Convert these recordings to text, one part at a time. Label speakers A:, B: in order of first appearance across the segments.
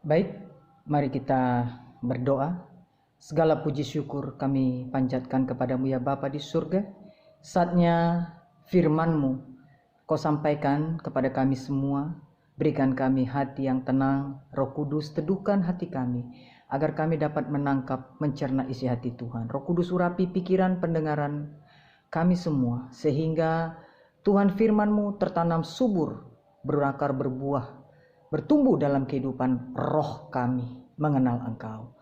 A: Baik, mari kita berdoa. Segala puji syukur kami panjatkan kepadamu ya Bapa di surga. Saatnya firman-Mu Kau sampaikan kepada kami semua. Berikan kami hati yang tenang, Roh Kudus teduhkan hati kami, agar kami dapat menangkap, mencerna isi hati Tuhan. Roh Kudus urapi pikiran pendengaran kami semua, sehingga Tuhan firman-Mu tertanam subur, berakar, berbuah, bertumbuh dalam kehidupan roh kami mengenal Engkau.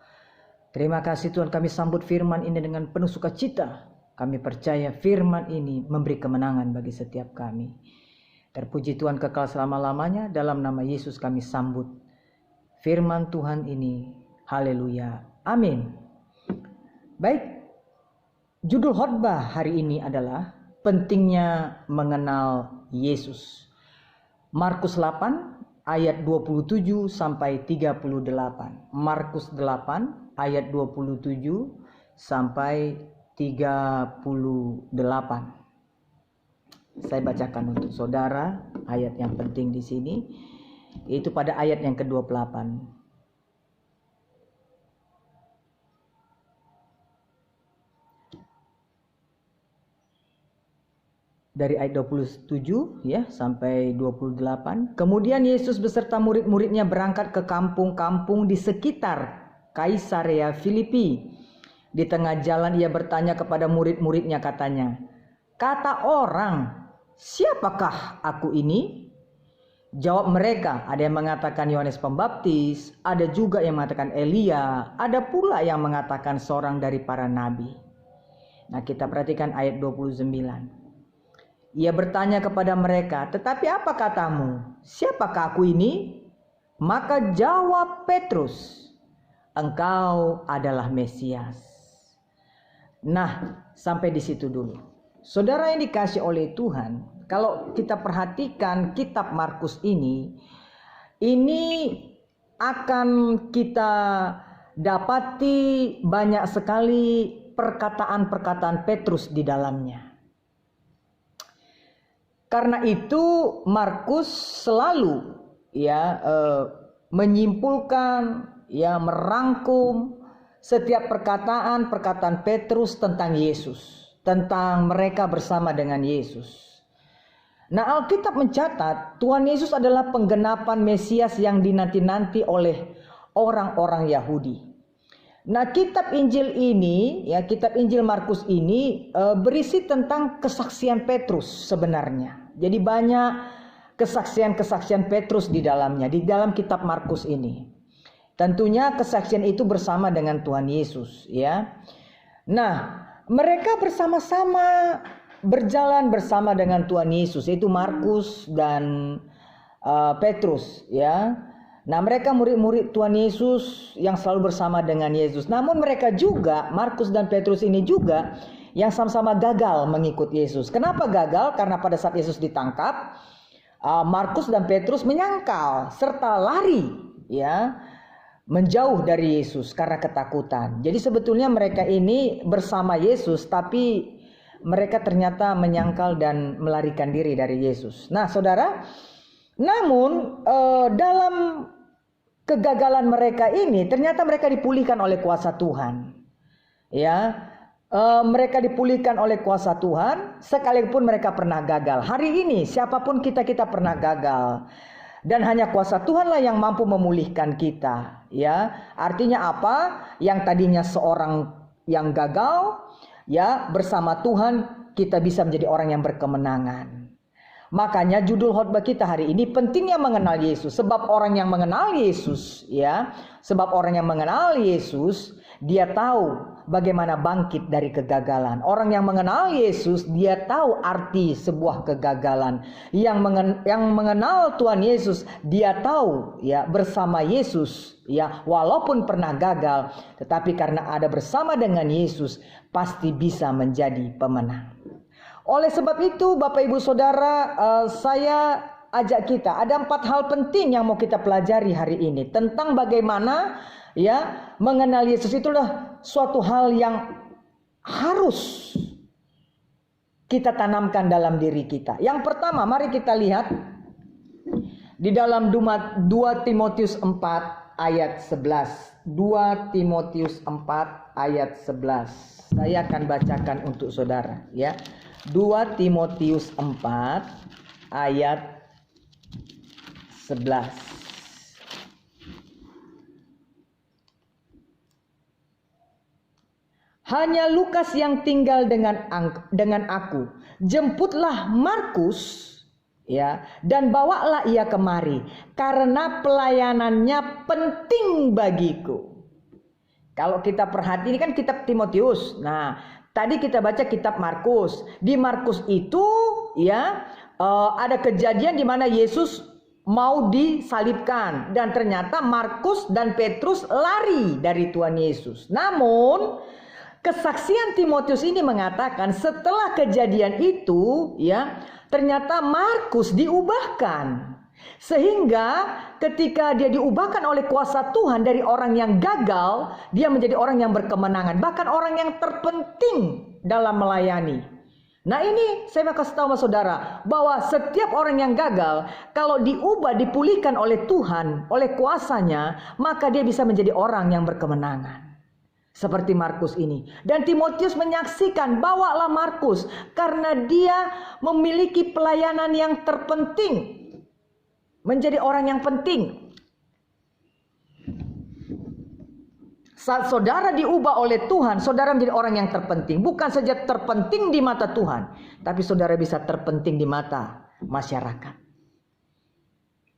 A: Terima kasih Tuhan, kami sambut firman ini dengan penuh sukacita. Kami percaya firman ini memberi kemenangan bagi setiap kami. Terpuji Tuhan kekal selama-lamanya. Dalam nama Yesus kami sambut firman Tuhan ini. Haleluya. Amin. Baik, judul khotbah hari ini adalah pentingnya mengenal Yesus. Markus 8 ayat 27 sampai 38. Markus 8 ayat 27 sampai 38. Saya bacakan untuk saudara ayat yang penting di sini, yaitu pada ayat yang ke-28. Dari ayat 27 ya sampai 28. Kemudian Yesus beserta murid-muridnya berangkat ke kampung-kampung di sekitar Kaisarea Filipi. Di tengah jalan ia bertanya kepada murid-muridnya, katanya, "Kata orang, siapakah aku ini?" Jawab mereka, ada yang mengatakan Yohanes Pembaptis, ada juga yang mengatakan Elia, ada pula yang mengatakan seorang dari para nabi. Nah, kita perhatikan ayat 29. Ia bertanya kepada mereka, "Tetapi apa katamu? Siapakah aku ini?" Maka jawab Petrus, "Engkau adalah Mesias." Nah, sampai di situ dulu. Saudara yang dikasih oleh Tuhan, kalau kita perhatikan kitab Markus ini akan kita dapati banyak sekali perkataan-perkataan Petrus di dalamnya. Karena itu Markus selalu menyimpulkan, merangkum setiap perkataan Petrus tentang Yesus, tentang mereka bersama dengan Yesus. Nah, Alkitab mencatat Tuhan Yesus adalah penggenapan Mesias yang dinanti-nanti oleh orang-orang Yahudi. Nah, kitab Injil ini, kitab Injil Markus ini berisi tentang kesaksian Petrus sebenarnya. Jadi banyak kesaksian-kesaksian Petrus di dalamnya, di dalam kitab Markus ini. Tentunya kesaksian itu bersama dengan Tuhan Yesus, ya. Nah, mereka bersama-sama berjalan bersama dengan Tuhan Yesus, yaitu Markus dan Petrus, ya. Nah, mereka murid-murid Tuhan Yesus yang selalu bersama dengan Yesus. Namun mereka juga, Markus dan Petrus ini juga yang sama-sama gagal mengikut Yesus. Kenapa gagal? Karena pada saat Yesus ditangkap, Markus dan Petrus menyangkal serta lari, menjauh dari Yesus karena ketakutan. Jadi sebetulnya mereka ini bersama Yesus, tapi mereka ternyata menyangkal dan melarikan diri dari Yesus. Nah, saudara, namun dalam kegagalan mereka ini ternyata mereka dipulihkan oleh kuasa Tuhan. Mereka dipulihkan oleh kuasa Tuhan sekalipun mereka pernah gagal. Hari ini siapapun kita pernah gagal. Dan hanya kuasa Tuhanlah yang mampu memulihkan kita, Artinya apa? Yang tadinya seorang yang gagal, bersama Tuhan kita bisa menjadi orang yang berkemenangan. Makanya judul khotbah kita hari ini pentingnya mengenal Yesus. Sebab orang yang mengenal Yesus, dia tahu bagaimana bangkit dari kegagalan. Orang yang mengenal Yesus, dia tahu arti sebuah kegagalan. Yang mengenal Tuhan Yesus, dia tahu bersama Yesus, walaupun pernah gagal, tetapi karena ada bersama dengan Yesus, pasti bisa menjadi pemenang. Oleh sebab itu, Bapak Ibu Saudara, saya ajak kita, ada 4 hal penting yang mau kita pelajari hari ini tentang bagaimana mengenal Yesus. Itulah suatu hal yang harus kita tanamkan dalam diri kita. Yang pertama, mari kita lihat di dalam 2 Timotius 4 ayat 11. 2 Timotius 4 ayat 11. Saya akan bacakan untuk saudara ya. 2 Timotius 4 ayat 11. Hanya Lukas yang tinggal dengan aku. Jemputlah Markus ya, dan bawalah ia kemari karena pelayanannya penting bagiku. Kalau kita perhati, ini kan kitab Timotius. Nah, tadi kita baca kitab Markus. Di Markus itu ya ada kejadian di mana Yesus mau disalibkan dan ternyata Markus dan Petrus lari dari Tuhan Yesus. Namun kesaksian Timotius ini mengatakan setelah kejadian itu ya, ternyata Markus diubahkan. Sehingga ketika dia diubahkan oleh kuasa Tuhan dari orang yang gagal, dia menjadi orang yang berkemenangan, bahkan orang yang terpenting dalam melayani. Nah, ini saya mau kasih tahu sama saudara bahwa setiap orang yang gagal, kalau diubah, dipulihkan oleh Tuhan, oleh kuasanya, maka dia bisa menjadi orang yang berkemenangan. Seperti Markus ini. Dan Timotius menyaksikan, bawalah Markus karena dia memiliki pelayanan yang terpenting. Menjadi orang yang penting. Saat saudara diubah oleh Tuhan, saudara menjadi orang yang terpenting. Bukan saja terpenting di mata Tuhan, tapi saudara bisa terpenting di mata masyarakat.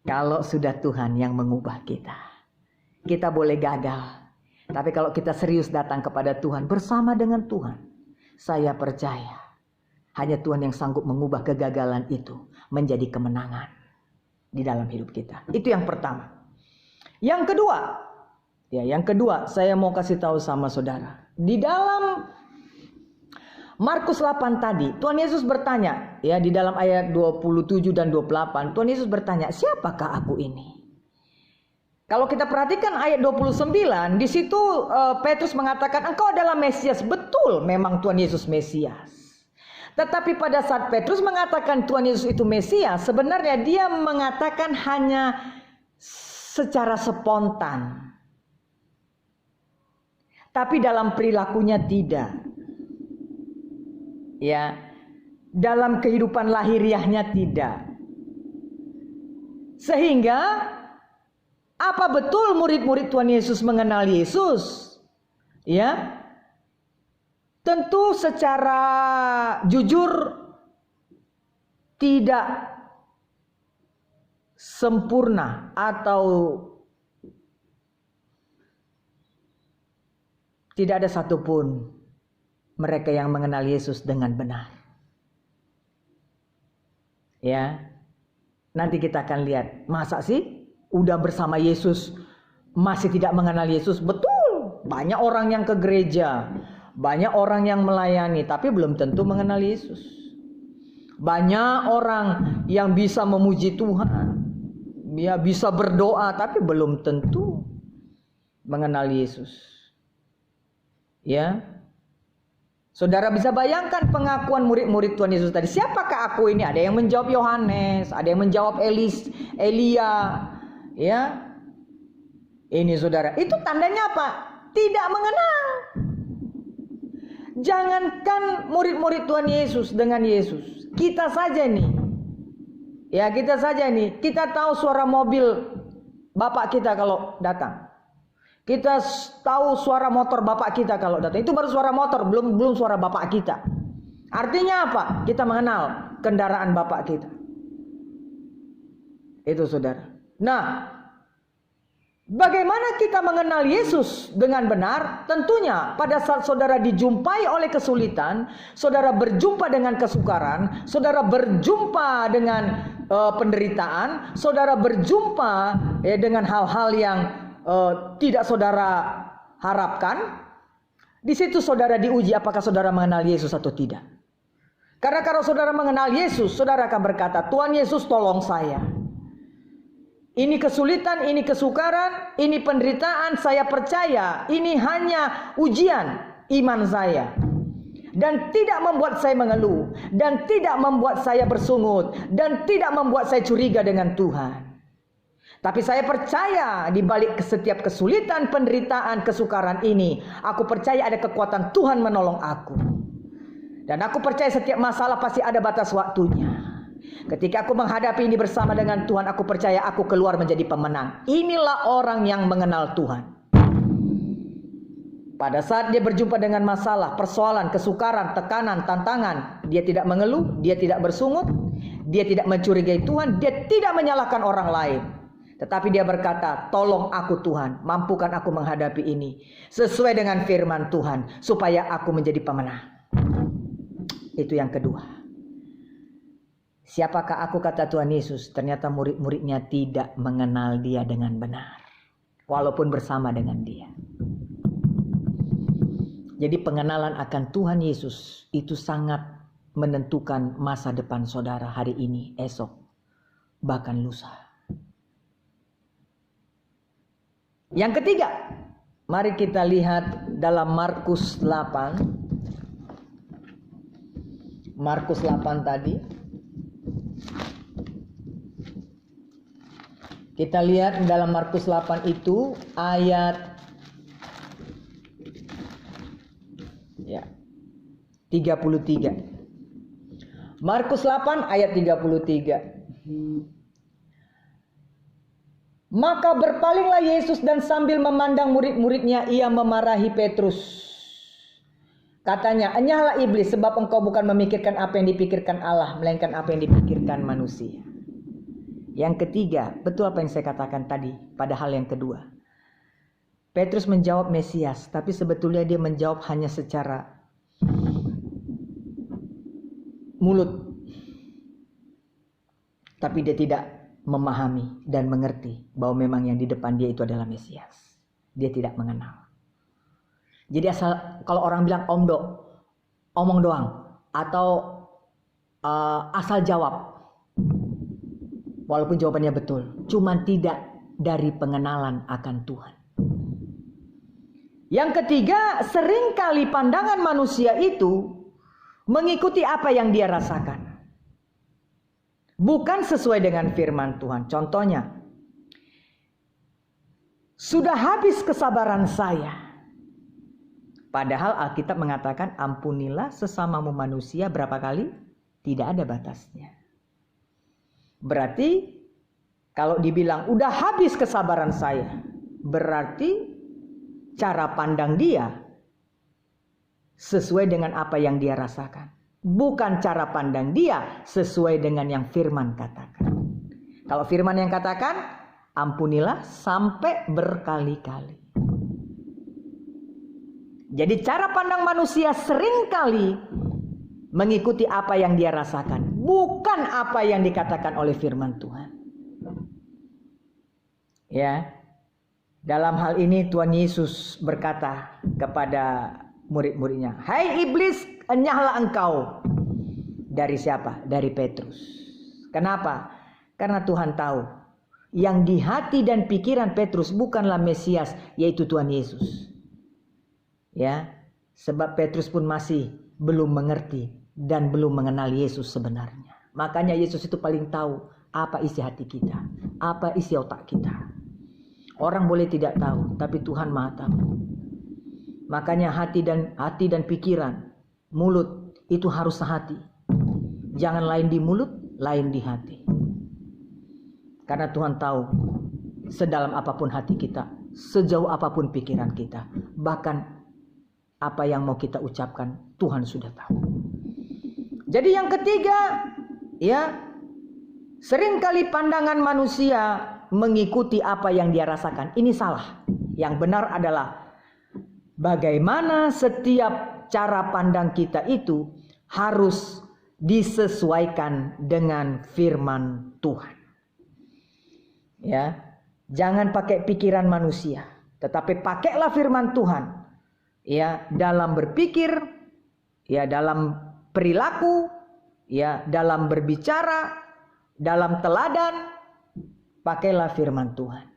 A: Kalau sudah Tuhan yang mengubah kita. Kita boleh gagal. Tapi kalau kita serius datang kepada Tuhan, bersama dengan Tuhan, saya percaya hanya Tuhan yang sanggup mengubah kegagalan itu menjadi kemenangan di dalam hidup kita. Itu yang pertama. Yang kedua, saya mau kasih tahu sama saudara. Di dalam Markus 8 tadi, Tuhan Yesus bertanya, ya, di dalam ayat 27 dan 28, Tuhan Yesus bertanya, siapakah aku ini? Kalau kita perhatikan ayat 29, di situ Petrus mengatakan, engkau adalah Mesias. Betul, memang Tuhan Yesus Mesias. Tetapi pada saat Petrus mengatakan Tuhan Yesus itu Mesias, sebenarnya dia mengatakan hanya secara spontan. Tapi dalam perilakunya tidak. Ya, dalam kehidupan lahiriahnya tidak. Sehingga apa betul murid-murid Tuhan Yesus mengenal Yesus? Ya. Tentu secara jujur tidak sempurna atau tidak ada satupun mereka yang mengenal Yesus dengan benar. Ya. Nanti kita akan lihat, masa sih udah bersama Yesus masih tidak mengenal Yesus? Betul, banyak orang yang ke gereja, banyak orang yang melayani, tapi belum tentu mengenal Yesus. Banyak orang yang bisa memuji Tuhan, ya, bisa berdoa, tapi belum tentu mengenal Yesus. Ya, saudara bisa bayangkan pengakuan murid-murid Tuhan Yesus tadi. Siapakah aku ini? Ada yang menjawab Yohanes, ada yang menjawab Elia. Ya, ini saudara, itu tandanya apa? Tidak mengenal. Jangankan murid-murid Tuhan Yesus dengan Yesus, kita saja nih, ya kita saja nih, kita tahu suara mobil bapak kita kalau datang, kita tahu suara motor bapak kita kalau datang. Itu baru suara motor, belum suara bapak kita. Artinya apa? Kita mengenal kendaraan bapak kita. Itu saudara. Nah, bagaimana kita mengenal Yesus dengan benar? Tentunya pada saat saudara dijumpai oleh kesulitan, saudara berjumpa dengan kesukaran, saudara berjumpa dengan penderitaan, saudara berjumpa dengan hal-hal yang tidak saudara harapkan. Di situ saudara diuji apakah saudara mengenal Yesus atau tidak. Karena kalau saudara mengenal Yesus, saudara akan berkata, Tuhan Yesus tolong saya. Ini kesulitan, ini kesukaran, ini penderitaan, saya percaya ini hanya ujian iman saya. Dan tidak membuat saya mengeluh, dan tidak membuat saya bersungut, dan tidak membuat saya curiga dengan Tuhan. Tapi saya percaya di balik setiap kesulitan, penderitaan, kesukaran ini, aku percaya ada kekuatan Tuhan menolong aku. Dan aku percaya setiap masalah pasti ada batas waktunya. Ketika aku menghadapi ini bersama dengan Tuhan, aku percaya aku keluar menjadi pemenang. Inilah orang yang mengenal Tuhan. Pada saat dia berjumpa dengan masalah, persoalan, kesukaran, tekanan, tantangan, dia tidak mengeluh, dia tidak bersungut, dia tidak mencurigai Tuhan, dia tidak menyalahkan orang lain. Tetapi dia berkata, tolong aku Tuhan, mampukan aku menghadapi ini sesuai dengan firman Tuhan, supaya aku menjadi pemenang. Itu yang kedua. Siapakah aku, kata Tuhan Yesus? Ternyata murid-muridnya tidak mengenal dia dengan benar, walaupun bersama dengan dia. Jadi pengenalan akan Tuhan Yesus itu sangat menentukan masa depan saudara hari ini, esok, bahkan lusa. Yang ketiga, mari kita lihat dalam Markus 8. Markus 8 tadi. Kita lihat dalam Markus 8 itu ayat 33. Markus 8 ayat 33. Maka berpalinglah Yesus dan sambil memandang murid-muridnya, ia memarahi Petrus. Katanya, enyahlah iblis, sebab engkau bukan memikirkan apa yang dipikirkan Allah, melainkan apa yang dipikirkan manusia. Yang ketiga, betul apa yang saya katakan tadi pada hal yang kedua. Petrus menjawab Mesias, tapi sebetulnya dia menjawab hanya secara mulut. Tapi dia tidak memahami dan mengerti bahwa memang yang di depan dia itu adalah Mesias. Dia tidak mengenal. Jadi asal kalau orang bilang omong doang, atau asal jawab, walaupun jawabannya betul, cuman tidak dari pengenalan akan Tuhan. Yang ketiga, seringkali pandangan manusia itu mengikuti apa yang dia rasakan, bukan sesuai dengan firman Tuhan. Contohnya, sudah habis kesabaran saya. Padahal Alkitab mengatakan ampunilah sesamamu manusia berapa kali? Tidak ada batasnya. Berarti kalau dibilang udah habis kesabaran saya, berarti cara pandang dia sesuai dengan apa yang dia rasakan. Bukan cara pandang dia sesuai dengan yang firman katakan. Kalau firman yang katakan, ampunilah sampai berkali-kali. Jadi cara pandang manusia seringkali mengikuti apa yang dia rasakan, bukan apa yang dikatakan oleh firman Tuhan. Ya. Dalam hal ini Tuhan Yesus berkata kepada murid-muridnya, "Hai iblis, enyahlah engkau." Dari siapa? Dari Petrus. Kenapa? Karena Tuhan tahu yang di hati dan pikiran Petrus bukanlah Mesias, yaitu Tuhan Yesus. Ya, sebab Petrus pun masih belum mengerti dan belum mengenal Yesus sebenarnya. Makanya Yesus itu paling tahu apa isi hati kita, apa isi otak kita. Orang boleh tidak tahu, tapi Tuhan Maha tahu. Makanya hati dan pikiran, mulut itu harus sehati. Jangan lain di mulut, lain di hati. Karena Tuhan tahu sedalam apapun hati kita, sejauh apapun pikiran kita, bahkan apa yang mau kita ucapkan, Tuhan sudah tahu. Jadi yang ketiga, ya, seringkali pandangan manusia mengikuti apa yang dia rasakan. Ini salah. Yang benar adalah bagaimana setiap cara pandang kita itu harus disesuaikan dengan firman Tuhan. Ya, jangan pakai pikiran manusia, tetapi pakailah firman Tuhan. Ya, dalam berpikir, ya, dalam perilaku, ya, dalam berbicara, dalam teladan, pakailah firman Tuhan.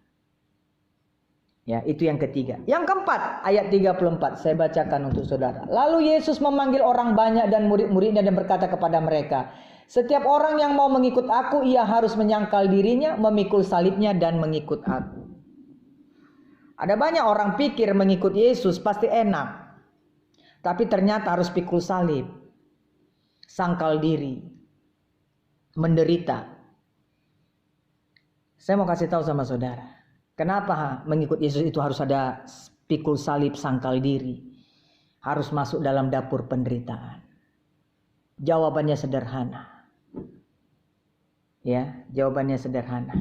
A: Ya, itu yang ketiga. Yang keempat, ayat 34, saya bacakan untuk saudara. Lalu Yesus memanggil orang banyak dan murid-muridnya dan berkata kepada mereka, setiap orang yang mau mengikut aku, ia harus menyangkal dirinya, memikul salibnya dan mengikut aku. Ada banyak orang pikir mengikut Yesus pasti enak. Tapi ternyata harus pikul salib, sangkal diri, menderita. Saya mau kasih tahu sama saudara. Kenapa mengikut Yesus itu harus ada pikul salib, sangkal diri? Harus masuk dalam dapur penderitaan. Jawabannya sederhana. Ya, jawabannya sederhana.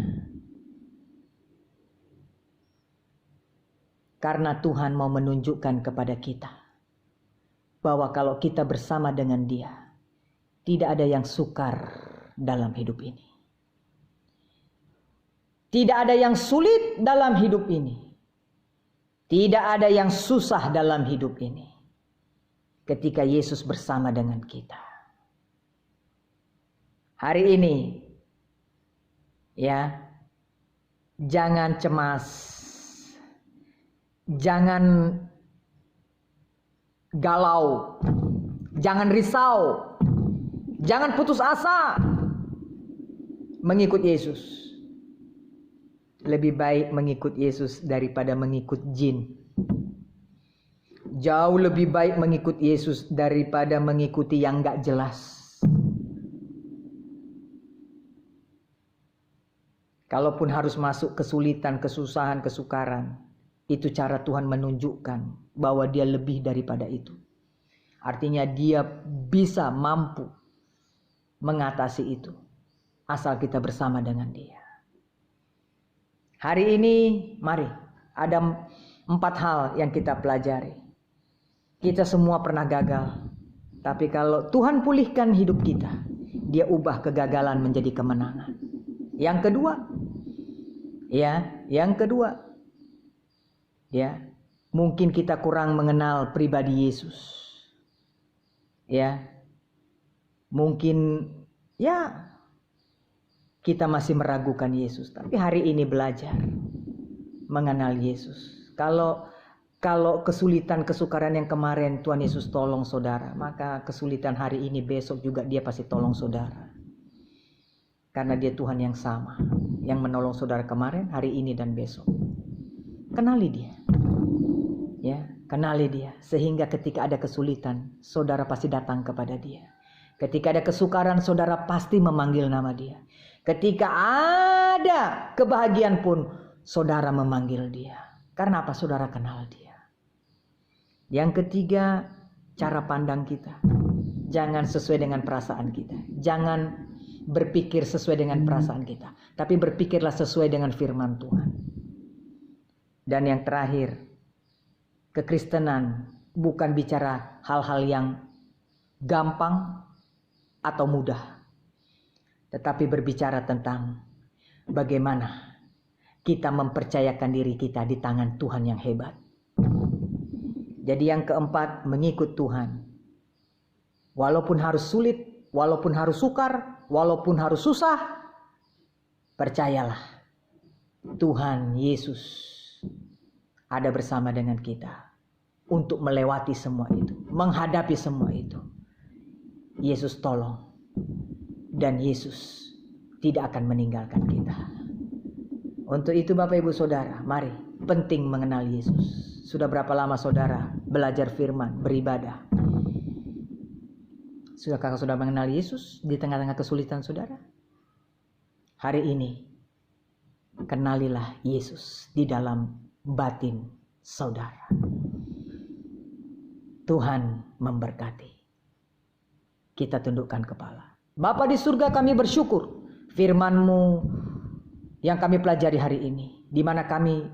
A: Karena Tuhan mau menunjukkan kepada kita bahwa kalau kita bersama dengan Dia, tidak ada yang sukar dalam hidup ini. Tidak ada yang sulit dalam hidup ini. Tidak ada yang susah dalam hidup ini. Ketika Yesus bersama dengan kita. Hari ini, ya, jangan cemas. Jangan galau. Jangan risau. Jangan putus asa. Mengikut Yesus. Lebih baik mengikut Yesus daripada mengikut jin. Jauh lebih baik mengikut Yesus daripada mengikuti yang gak jelas. Kalaupun harus masuk kesulitan, kesusahan, kesukaran, itu cara Tuhan menunjukkan bahwa Dia lebih daripada itu. Artinya Dia bisa, mampu mengatasi itu. Asal kita bersama dengan Dia. Hari ini mari ada 4 hal yang kita pelajari. Kita semua pernah gagal. Tapi kalau Tuhan pulihkan hidup kita, Dia ubah kegagalan menjadi kemenangan. Yang kedua, ya, mungkin kita kurang mengenal pribadi Yesus. Ya. Mungkin kita masih meragukan Yesus, tapi hari ini belajar mengenal Yesus. Kalau kesulitan, kesukaran yang kemarin Tuhan Yesus tolong saudara, maka kesulitan hari ini, besok juga Dia pasti tolong saudara. Karena Dia Tuhan yang sama, yang menolong saudara kemarin, hari ini dan besok. Kenali Dia. Ya, kenali Dia sehingga ketika ada kesulitan, saudara pasti datang kepada Dia. Ketika ada kesukaran, saudara pasti memanggil nama Dia. Ketika ada kebahagiaan pun, saudara memanggil Dia. Karena apa? Saudara kenal Dia. Yang ketiga, cara pandang kita. Jangan sesuai dengan perasaan kita. Jangan berpikir sesuai dengan perasaan kita. Tapi berpikirlah sesuai dengan firman Tuhan. Dan yang terakhir, kekristenan bukan bicara hal-hal yang gampang atau mudah. Tetapi berbicara tentang bagaimana kita mempercayakan diri kita di tangan Tuhan yang hebat. Jadi yang keempat, mengikut Tuhan. Walaupun harus sulit, walaupun harus sukar, walaupun harus susah, percayalah Tuhan Yesus ada bersama dengan kita untuk melewati semua itu, menghadapi semua itu. Yesus tolong. Dan Yesus tidak akan meninggalkan kita. Untuk itu Bapak Ibu Saudara, mari penting mengenal Yesus. Sudah berapa lama saudara belajar firman, beribadah? Sudahkah saudara mengenal Yesus di tengah-tengah kesulitan saudara? Hari ini, kenalilah Yesus di dalam batin saudara. Tuhan memberkati. Kita tundukkan kepala. Bapa di surga, kami bersyukur firman-Mu yang kami pelajari hari ini, di mana kami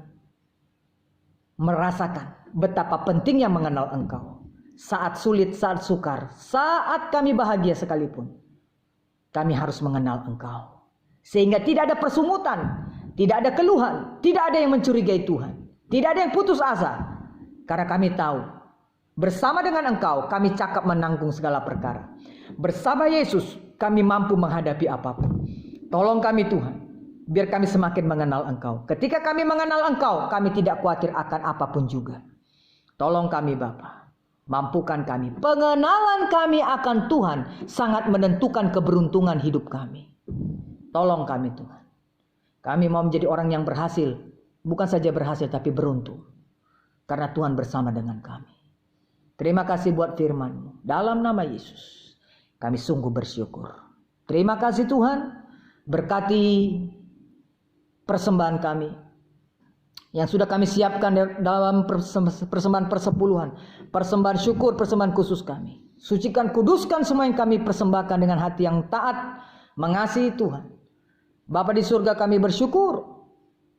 A: merasakan betapa pentingnya mengenal Engkau. Saat sulit, saat sukar, saat kami bahagia sekalipun, kami harus mengenal Engkau. Sehingga tidak ada persungutan, tidak ada keluhan, tidak ada yang mencurigai Tuhan, tidak ada yang putus asa. Karena kami tahu, bersama dengan Engkau kami cakap menanggung segala perkara. Bersama Yesus kami mampu menghadapi apapun. Tolong kami Tuhan, biar kami semakin mengenal Engkau. Ketika kami mengenal Engkau, kami tidak khawatir akan apapun juga. Tolong kami Bapa, mampukan kami. Pengenalan kami akan Tuhan sangat menentukan keberuntungan hidup kami. Tolong kami Tuhan. Kami mau menjadi orang yang berhasil. Bukan saja berhasil tapi beruntung. Karena Tuhan bersama dengan kami. Terima kasih buat firman-Mu. Dalam nama Yesus, kami sungguh bersyukur. Terima kasih Tuhan. Berkati persembahan kami yang sudah kami siapkan dalam persembahan persepuluhan, persembahan syukur, persembahan khusus kami. Sucikan, kuduskan semua yang kami persembahkan dengan hati yang taat, mengasihi Tuhan. Bapa di surga, kami bersyukur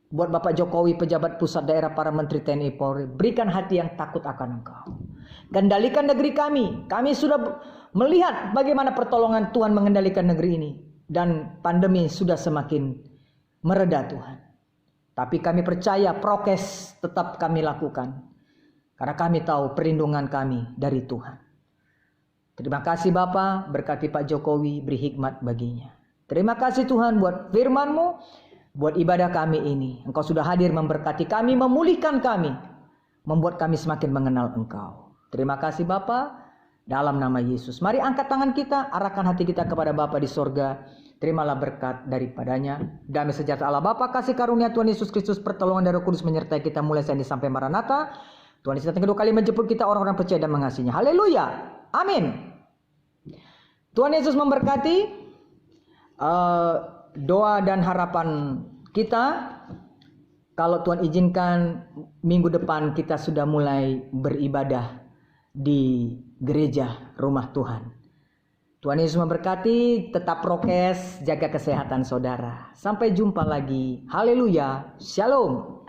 A: buat Bapak Jokowi, pejabat pusat daerah, para menteri TNI Polri. Berikan hati yang takut akan Engkau. Kendalikan negeri kami. Kami sudah melihat bagaimana pertolongan Tuhan mengendalikan negeri ini. Dan pandemi sudah semakin mereda Tuhan. Tapi kami percaya prokes tetap kami lakukan. Karena kami tahu perlindungan kami dari Tuhan. Terima kasih Bapa, berkati Pak Jokowi, beri hikmat baginya. Terima kasih Tuhan buat firman-Mu, buat ibadah kami ini. Engkau sudah hadir memberkati kami, memulihkan kami, membuat kami semakin mengenal Engkau. Terima kasih Bapa. Dalam nama Yesus. Mari angkat tangan kita, arahkan hati kita kepada Bapa di sorga. Terimalah berkat daripadanya. Damai sejahtera Allah Bapa, kasih karunia Tuhan Yesus Kristus, pertolongan dari Roh Kudus menyertai kita mulai saat ini sampai Maranatha. Tuhan Yesus datang kedua kali menjemput kita, orang-orang percaya dan mengasihinya. Haleluya. Amin. Tuhan Yesus memberkati doa dan harapan kita. Kalau Tuhan izinkan, minggu depan kita sudah mulai beribadah di gereja rumah Tuhan. Tuhan Yesus memberkati, tetap prokes, jaga kesehatan saudara. Sampai jumpa lagi. Haleluya. Shalom.